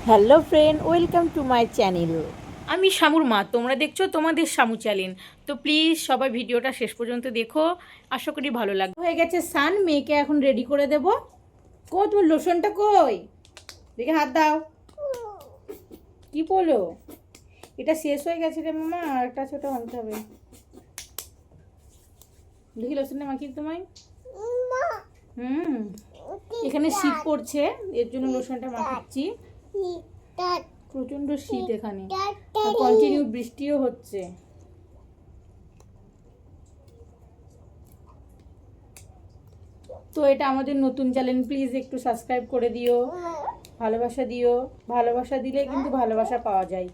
Hello friend, welcome to my channel. আমি শামুর মা, তোমরা দেখছো তোমাদের শামু চ্যানেল। তো প্লিজ সবাই ভিডিওটা শেষ পর্যন্ত দেখো, আশা করি ভালো লাগবে। হয়ে গেছে সান, মেয়েকে এখন রেডি করে দেব। কই তোর লোশনটা কই? দেখে হাত দাও। কি বলো? এটা শেষ হয়ে গেছে রে মামা, আর একটা ছোট আনতে হবে। দেখি লোশনটা মাখিয়ে তোমায়। হুম, এখানে শীত পড়ছে, এর জন্য লোশনটা মাখাচ্ছি। প্রচন্ড শীত এখানে, আর কন্টিনিউ বৃষ্টিও হচ্ছে। তো এটা আমাদের নতুন চ্যানেল, প্লিজ একটু সাবস্ক্রাইব করে দিও, ভালোবাসা দিও। ভালোবাসা দিলে কিন্তু ভালোবাসা পাওয়া যায়।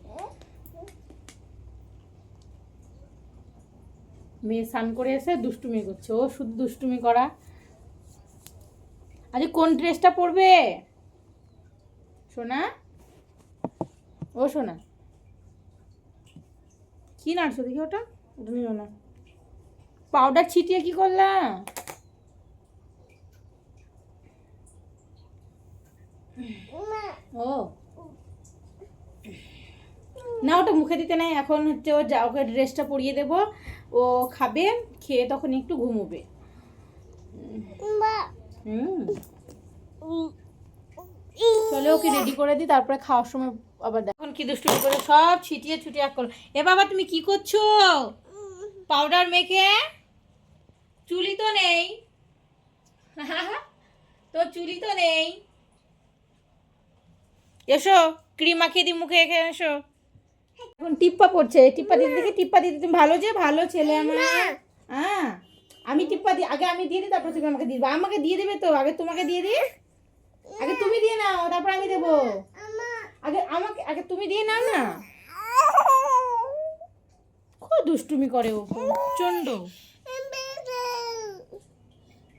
মেয়ে স্নান করে এসে দুষ্টুমি করছে, ও শুধু দুষ্টুমি করা। আজ কোন ড্রেসটা পরবে সোনা? ও সোনা, কি নাড়ছো দেখি? ওটা ওটা নিও না। পাউডার ছিটিয়ে কি করলা? ও না, ওটা মুখে দিতে নাই। এখন হচ্ছে ওকে ড্রেসটা পরিয়ে দেবো, ও খাবে, খেয়ে তখন একটু ঘুমোবে। চলো ওকে রেডি করে দিই, তারপরে খাওয়ার সময় আবার দেখো কি দুষ্টুমি করে সব ছিটিয়ে ছুটিয়ে এক করো। এ বাবা, তুমি কি করছো? পাউডার মেখে চুলি তো নেই। তো চুলি তো নেই। এসো, ক্রিম মাখিয়ে দিই মুখে, এখানে এসো। এখন টিপ্পা পড়ছে, টিপ্পা দিতে দেখে টিপ্পা দিতে। তুমি ভালো, যে ভালো ছেলে আমার। হ্যাঁ, আমি টিপ্পা দিই আগে, আমি দিয়ে দিই, তারপর তুমি আমাকে দিয়ে দিবা। আমাকে দিয়ে দেবে তো, আগে তোমাকে দিয়ে দিই। আগে তুমি দিয়ে নাও, তারপর আমি দেবো। আগে আমাকে, আগে তুমি দিয়ে নাও না। খুব দুষ্টুমি করে ও, প্রচন্ড।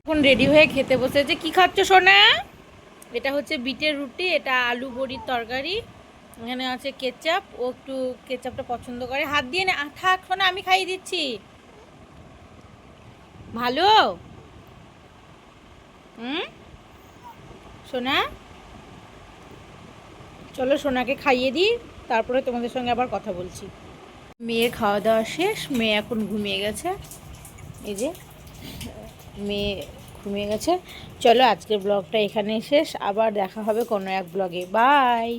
এখন রেডি হয়ে খেতে বসেছে। কি খাচ্ছ সোনা? এটা হচ্ছে বিটের রুটি, এটা আলু বড়ির তরকারি, এখানে আছে কেচাপ। ও একটু কেচাপটা পছন্দ করে। হাত দিয়ে না, থাক সোনা, আমি খাইয়ে দিচ্ছি। ভালো? হুম সোনা, চলো সোনাকে খাইয়ে দিই, তারপরে তোমাদের সঙ্গে আবার কথা বলছি। মেয়ের খাওয়া দাওয়া শেষ, মেয়ে এখন ঘুমিয়ে গেছে। এই যে মেয়ে ঘুমিয়ে গেছে। চলো আজকের ব্লগটা এখানেই শেষ, আবার দেখা হবে কোনো এক ব্লগে। বাই।